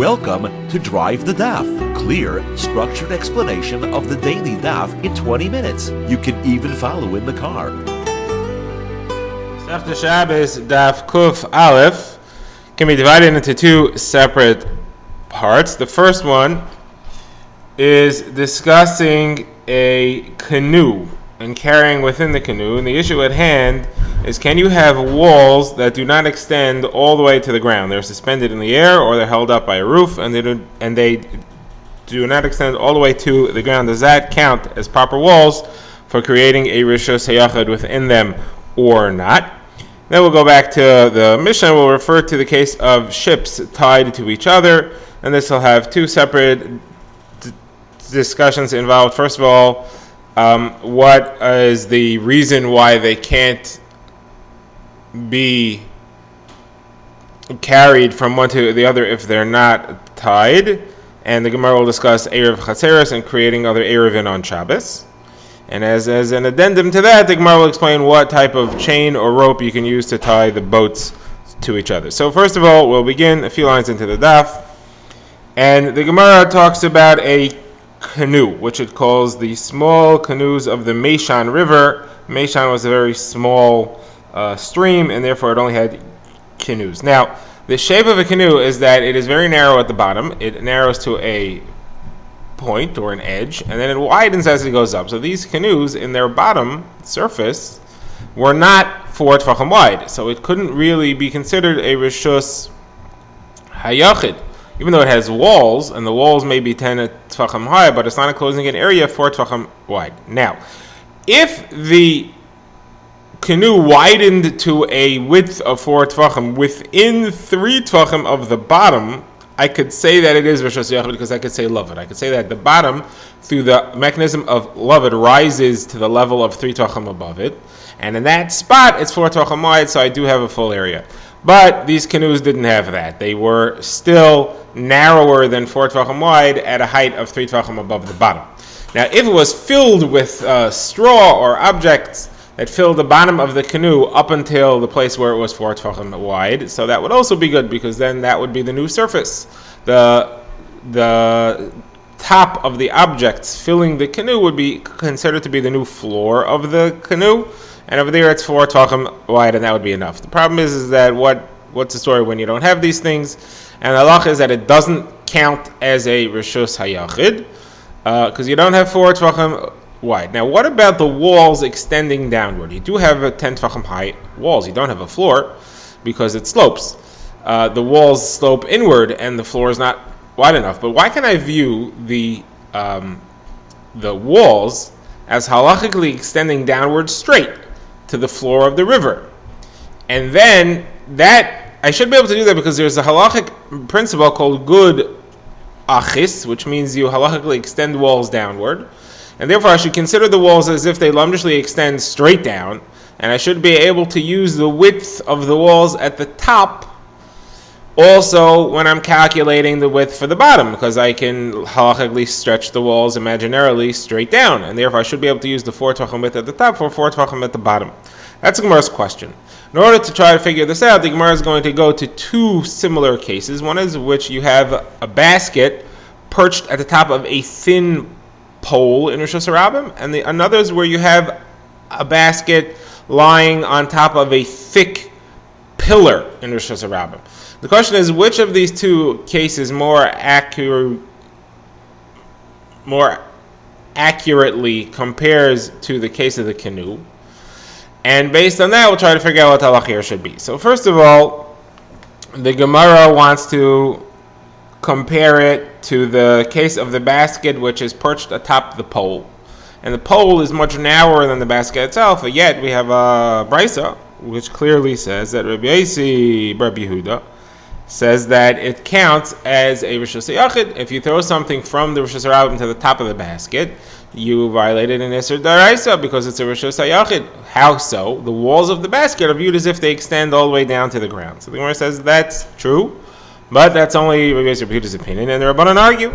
Welcome to Drive the Daf, clear, structured explanation of the daily Daf in 20 minutes. You can even follow in the car. Shabbos Daf Kuf Aleph can be divided into two separate parts. The first one is discussing a canoe and carrying within the canoe. And the issue at hand is, can you have walls that do not extend all the way to the ground? They're suspended in the air or they're held up by a roof and they do not extend all the way to the ground. Does that count as proper walls for creating a Rishus HaYachid within them or not? Then we'll go back to the Mishnah. We'll refer to the case of ships tied to each other, and this will have two separate discussions involved. First of all, what is the reason why they can't be carried from one to the other if they're not tied? And the Gemara will discuss Erev Chaseres and creating other Erevin on Shabbos. And as an addendum to that, the Gemara will explain what type of chain or rope you can use to tie the boats to each other. So first of all, we'll begin a few lines into the daf. And the Gemara talks about a canoe, which it calls the small canoes of the Meishan River. Meishan was a very small stream, and therefore it only had canoes. Now, the shape of a canoe is that it is very narrow at the bottom. It narrows to a point or an edge, and then it widens as it goes up. So these canoes in their bottom surface were not 4 tefachim wide, so it couldn't really be considered a Rishus HaYachid, even though it has walls, and the walls may be 10 tefachim high, but it's not enclosing an area 4 tefachim wide. Now, if the canoe widened to a width of 4 tefachim within 3 tefachim of the bottom, I could say that it is Rishus HaYachid because I could say Lavid. I could say that the bottom, through the mechanism of Lavid, rises to the level of 3 tefachim above it. And in that spot, it's 4 tefachim wide, so I do have a full area. But these canoes didn't have that. They were still narrower than 4 tefachim wide at a height of 3 tefachim above the bottom. Now, if it was filled with straw or objects that filled the bottom of the canoe up until the place where it was 4 tefachim wide, so that would also be good, because then that would be the new surface. The top of the objects filling the canoe would be considered to be the new floor of the canoe, and over there it's 4 tefachim wide, and that would be enough. The problem is that what's the story when you don't have these things? And the halach is that it doesn't count as a Rishus HaYachid, because you don't have 4 tefachim wide. Now, what about the walls extending downward? You do have a 10 tefachim high walls. You don't have a floor because it slopes. The walls slope inward and the floor is not wide enough. But why can I view the walls as halachically extending downward straight to the floor of the river? And then that, I should be able to do that because there's a halachic principle called good achis, which means you halachically extend walls downward. And therefore I should consider the walls as if they luminously extend straight down, and I should be able to use the width of the walls at the top also when I'm calculating the width for the bottom, because I can halachically stretch the walls imaginarily straight down, and therefore I should be able to use the 4 tefachim width at the top for 4 tefachim at the bottom. That's the Gemara's question. In order to try to figure this out, the Gemara is going to go to two similar cases. One is which you have a basket perched at the top of a thin pole in Rosh Hashanah, and another is where you have a basket lying on top of a thick pillar in Rosh Hashanah. The question is, which of these two cases more accurately compares to the case of the canoe? And based on that, we'll try to figure out what halach here should be. So first of all, the Gemara wants to compare it to the case of the basket, which is perched atop the pole. And the pole is much narrower than the basket itself, but yet we have a brisa, which clearly says that Rabbi Yehuda says that it counts as a Rishus HaYachid. If you throw something from the Rishus HaRabim into the top of the basket, you violated an Isser Daraisa because it's a Rishus HaYachid. How so? The walls of the basket are viewed as if they extend all the way down to the ground. So the Gemara says that's true, but that's only Rabbi Yehuda's opinion, and the Rabbanan argue.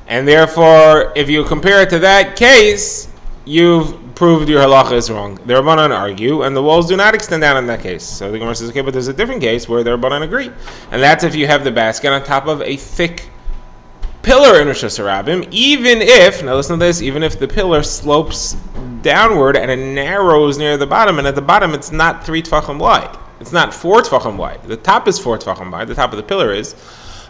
And therefore, if you compare it to that case, you've proved your halacha is wrong. The Rabbanan argue, and the walls do not extend down in that case. So the Gemara says, okay, but there's a different case where the Rabbanan agree, and that's if you have the basket on top of a thick pillar in Rosh Hashanah, even if, now listen to this, even if the pillar slopes downward and it narrows near the bottom, and at the bottom it's not 3 tefachim wide. It's not 4 tefachim wide. The top is 4 tefachim wide, the top of the pillar is,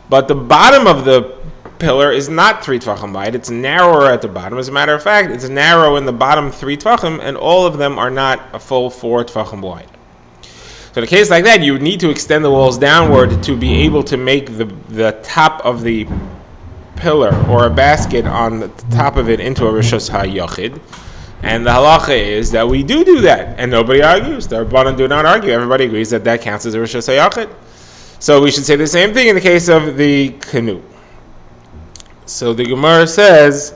but the bottom of the pillar is not 3 tefachim wide. It's narrower at the bottom. As a matter of fact, it's narrow in the bottom 3 tefachim, and all of them are not a full 4 tefachim wide. So in a case like that, you would need to extend the walls downward to be able to make the top of the pillar or a basket on the top of it into a rishus hayachid. And the halacha is that we do that, and nobody argues. The Rabbanan do not argue. Everybody agrees that counts as a rishus hayachid. So we should say the same thing in the case of the canoe. So the Gemara says,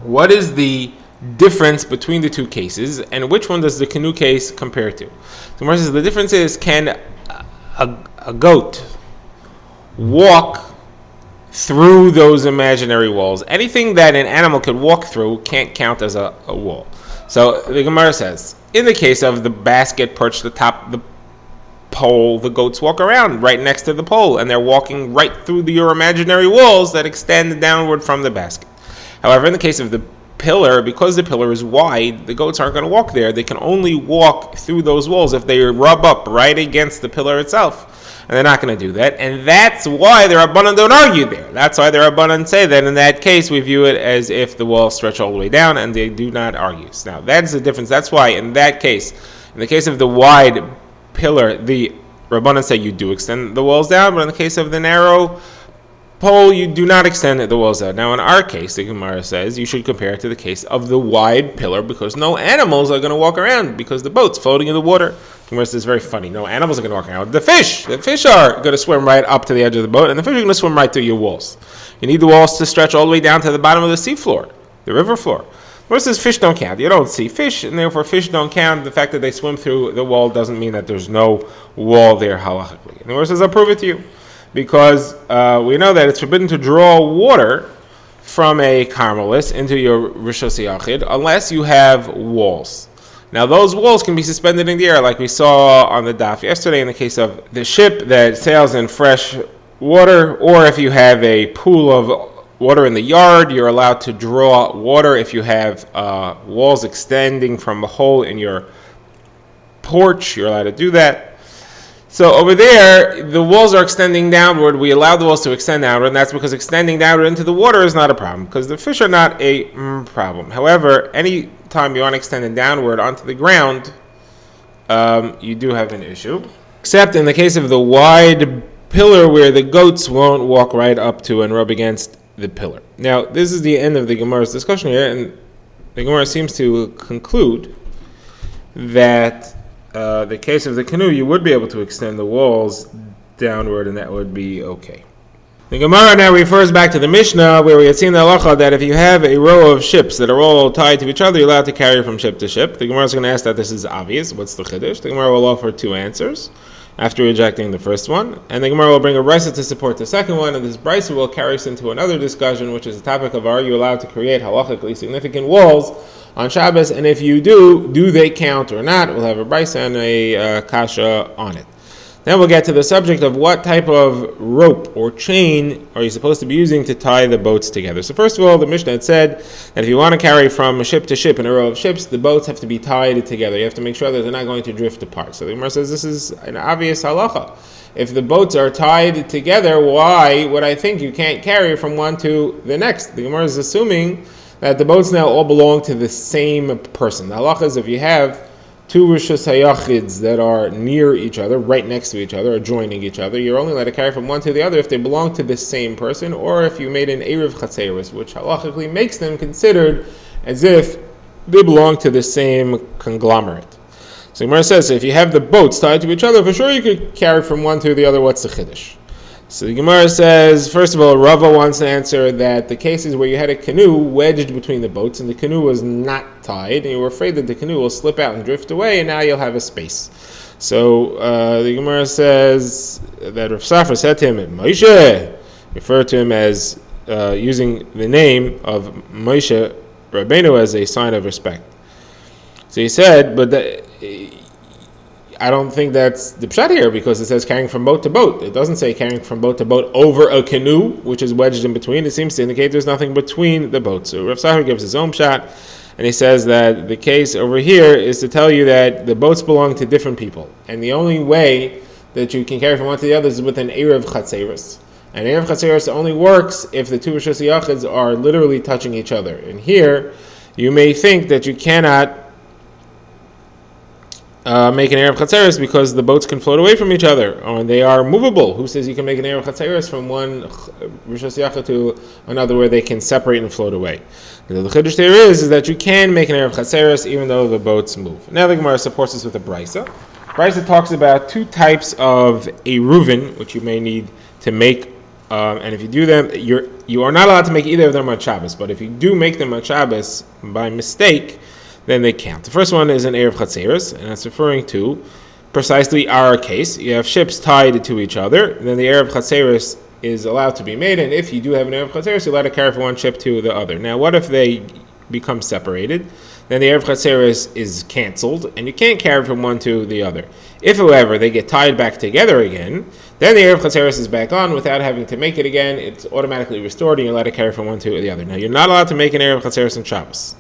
what is the difference between the two cases, and which one does the canoe case compare to? The Gemara says the difference is, can a goat walk through those imaginary walls? Anything that an animal could walk through can't count as a wall. So the Gemara says, in the case of the basket perched atop the pole, the goats walk around right next to the pole, and they're walking right through your imaginary walls that extend downward from the basket. However, in the case of the pillar, because the pillar is wide, the goats aren't going to walk there. They can only walk through those walls if they rub up right against the pillar itself. And they're not going to do that. And that's why the Rabbanan don't argue there. That's why the Rabbanan say that in that case we view it as if the walls stretch all the way down, and they do not argue. Now that's the difference. That's why in that case, in the case of the wide pillar, the Rabbanan say you do extend the walls down, but in the case of the narrow pole, you do not extend the walls down. Now in our case, the Gemara says you should compare it to the case of the wide pillar, because no animals are going to walk around, because the boat's floating in the water. The Gemara says it's very funny. No animals are going to walk around. The fish are going to swim right up to the edge of the boat, and the fish are going to swim right through your walls. You need the walls to stretch all the way down to the bottom of the sea floor, the river floor. The Gemara says fish don't count. You don't see fish, and therefore fish don't count. The fact that they swim through the wall doesn't mean that there's no wall there halachically. And the Gemara says I'll prove it to you, because we know that it's forbidden to draw water from a carmelis into your rishos yachid unless you have walls. Now those walls can be suspended in the air, like we saw on the daf yesterday in the case of the ship that sails in fresh water, or if you have a pool of water in the yard, you're allowed to draw water. If you have walls extending from a hole in your porch, you're allowed to do that. So over there, the walls are extending downward. We allow the walls to extend downward, and that's because extending downward into the water is not a problem, because the fish are not a problem. However, any time you want to extend it downward onto the ground, you do have an issue. Except in the case of the wide pillar where the goats won't walk right up to and rub against the pillar. Now, this is the end of the Gemara's discussion here, and the Gemara seems to conclude that the case of the canoe, you would be able to extend the walls downward, and that would be okay. The Gemara now refers back to the Mishnah, where we had seen the halacha that if you have a row of ships that are all tied to each other, you're allowed to carry from ship to ship. The Gemara is going to ask that this is obvious. What's the chiddush? The Gemara will offer two answers after rejecting the first one, and the Gemara will bring a brisa to support the second one, and this brisa will carry us into another discussion, which is the topic of are you allowed to create halachically significant walls on Shabbos, and if you do they count or not? We'll have a brisa and a kasha on it. Then we'll get to the subject of what type of rope or chain are you supposed to be using to tie the boats together. So first of all, the Mishnah had said that if you want to carry from ship to ship in a row of ships, the boats have to be tied together. You have to make sure that they're not going to drift apart. So the Gemara says this is an obvious halacha. If the boats are tied together, why would I think you can't carry from one to the next? The Gemara is assuming that the boats now all belong to the same person. The halacha is if you have two rishus hayachids that are near each other, right next to each other, or joining each other, you're only allowed to carry from one to the other if they belong to the same person, or if you made an erev chatzeris, which halachically makes them considered as if they belong to the same conglomerate. So Gemara says, if you have the boats tied to each other, for sure you could carry from one to the other. What's the chiddush? So the Gemara says, first of all, Rava wants to answer that the cases where you had a canoe wedged between the boats and the canoe was not tied, and you were afraid that the canoe will slip out and drift away, and now you'll have a space. So the Gemara says that Rav Safra said to him, Moshe, referred to him as using the name of Moshe Rabbeinu as a sign of respect. So he said, but I don't think that's the pshat here, because it says carrying from boat to boat. It doesn't say carrying from boat to boat over a canoe, which is wedged in between. It seems to indicate there's nothing between the boats. So Rav Sahar gives his own pshat, and he says that the case over here is to tell you that the boats belong to different people, and the only way that you can carry from one to the other is with an Erev Chatzeris. And Erev Chatzeris only works if the two Rishos Yachids are literally touching each other. And here, you may think that you cannot make an Erev Chatzeris because the boats can float away from each other, or they are movable. Who says you can make an Erev Chatzeris from one Rishos Yachid to another where they can separate and float away? The Chiddush there is that you can make an Erev Chatzeris even though the boats move. Now the Gemara supports this with a Brisa. Brisa talks about two types of Eruvin, which you may need to make, and if you do them, you are not allowed to make either of them on Shabbos, but if you do make them on Shabbos by mistake, then they count. The first one is an Erev Chatzeris, and that's referring to precisely our case. You have ships tied to each other, and then the Erev Chatzeris is allowed to be made, and if you do have an Erev Chatzeris, you're allowed to carry from one ship to the other. Now, what if they become separated? Then the Erev Chatzeris is canceled, and you can't carry from one to the other. If, however, they get tied back together again, then the Erev Chatzeris is back on without having to make it again. It's automatically restored, and you're allowed to carry from one to the other. Now, you're not allowed to make an Erev Chatzeris on Shabbos.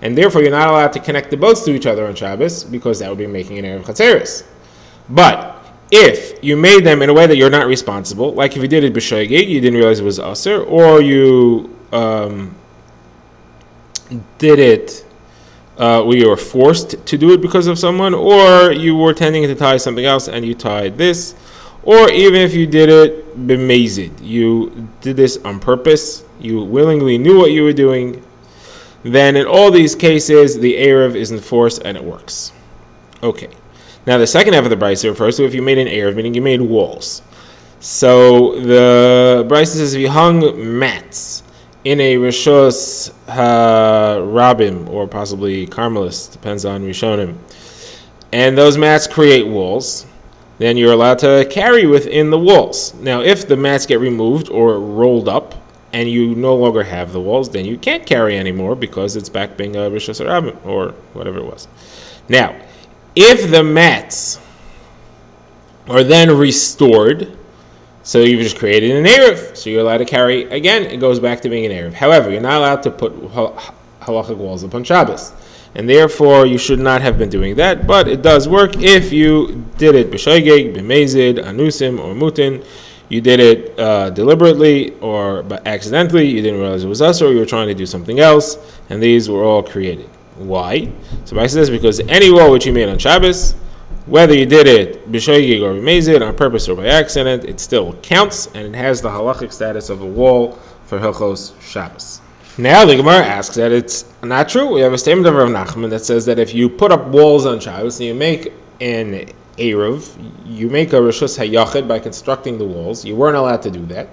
And therefore, you're not allowed to connect the boats to each other on Shabbos, because that would be making an Erev Chatzeris. But if you made them in a way that you're not responsible, like if you did it b'shoigeg, you didn't realize it was aser, or you did it where you were forced to do it because of someone, or you were tending to tie something else and you tied this, or even if you did it b'mezid, you did this on purpose, you willingly knew what you were doing, then in all these cases, the Erev is enforced and it works. Okay. Now the second half of the Brisa refers to if you made an Erev, meaning you made walls. So the Brisa says if you hung mats in a Rishos Rabim, or possibly Carmelis, depends on Rishonim, and those mats create walls, then you're allowed to carry within the walls. Now if the mats get removed or rolled up, and you no longer have the walls, then you can't carry anymore because it's back being a Rishos Rabim, or whatever it was. Now, if the mats are then restored, so you've just created an Erev, so you're allowed to carry, again, it goes back to being an Erev. However, you're not allowed to put halachic walls upon Shabbos, and therefore you should not have been doing that, but it does work if you did it b'shoigeg, b'mezid, anusim, or mutin. You did it deliberately or accidentally, you didn't realize it was us, or you were trying to do something else, and these were all created. Why? So Bryce says because any wall which you made on Shabbos, whether you did it b'shoigeg or b'mezid, on purpose or by accident, it still counts, and it has the halachic status of a wall for Hilchos Shabbos. Now the Gemara asks that it's not true. We have a statement of Rav Nachman that says that if you put up walls on Shabbos and you make an Erev, you make a Rishos HaYachid by constructing the walls. You weren't allowed to do that.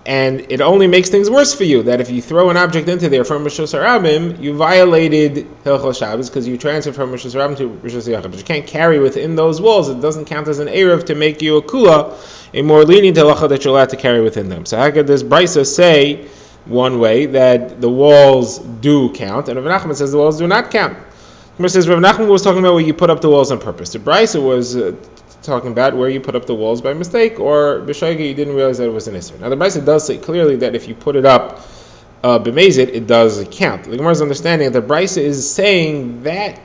And it only makes things worse for you, that if you throw an object into there from Rishos HaRabim, you violated Hilchos Shabbos because you transferred from Rishos HaRabim to Rishos HaYachid. But you can't carry within those walls. It doesn't count as an Erev to make you a Kula, a more lenient halacha that you're allowed to carry within them. So how could this Brisa say one way that the walls do count, and Rav Nachman says the walls do not count? Says Rav Nachman was talking about where you put up the walls on purpose. The Brisa was talking about where you put up the walls by mistake, or b'shoigeg you didn't realize that it was an Isser. Now the Brisa does say clearly that if you put it up b'mezid, it does count. The Gemara's understanding that the Brisa is saying that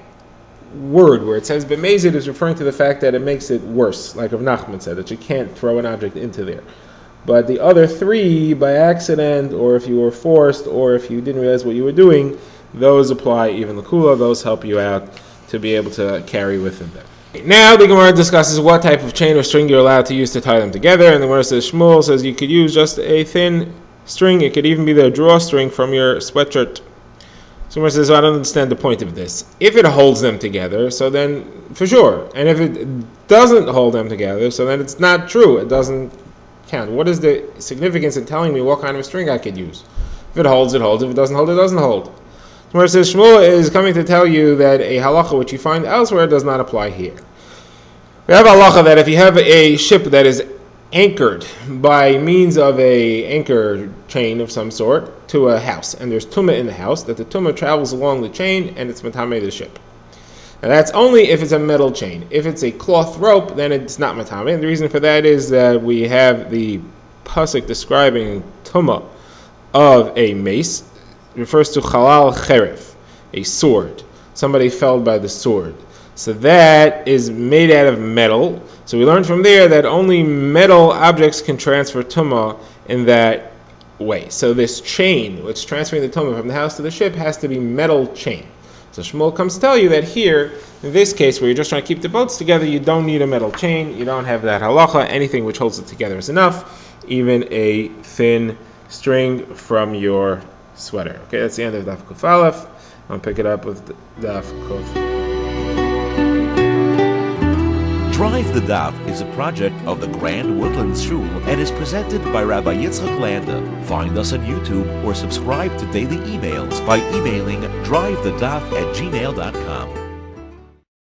word where it says b'mezid is referring to the fact that it makes it worse, like Rav Nachman said, that you can't throw an object into there. But the other three, by accident, or if you were forced, or if you didn't realize what you were doing, those apply even the kula, those help you out to be able to carry within them. Now the Gemara discusses what type of chain or string you're allowed to use to tie them together, and the Gemara says, Shmuel says you could use just a thin string, it could even be the drawstring from your sweatshirt. So Gemara says, I don't understand the point of this. If it holds them together, so then for sure, and if it doesn't hold them together, so then it's not true, it doesn't count. What is the significance in telling me what kind of string I could use? If it holds, it holds, if it doesn't hold, it doesn't hold. Where it says Shmuel is coming to tell you that a halacha which you find elsewhere does not apply here. We have a halacha that if you have a ship that is anchored by means of a anchor chain of some sort to a house, and there's tumah in the house, that the tumah travels along the chain and it's matame the ship. Now that's only if it's a metal chain. If it's a cloth rope, then it's not matame, and the reason for that is that we have the pasuk describing tumah of a mace. It refers to halal cheref, a sword. Somebody felled by the sword. So that is made out of metal. So we learned from there that only metal objects can transfer tumah in that way. So this chain, which is transferring the tumah from the house to the ship, has to be metal chain. So Shmuel comes to tell you that here, in this case, where you're just trying to keep the boats together, you don't need a metal chain. You don't have that halacha. Anything which holds it together is enough. Even a thin string from your sweater. Okay, that's the end of Daf Kuf Aleph. I'll pick it up with Daf Kuf. Drive the Daf is a project of the Grand Woodlands Shul and is presented by Rabbi Yitzchak Landa. Find us on YouTube or subscribe to daily emails by emailing drivethedaf@gmail.com.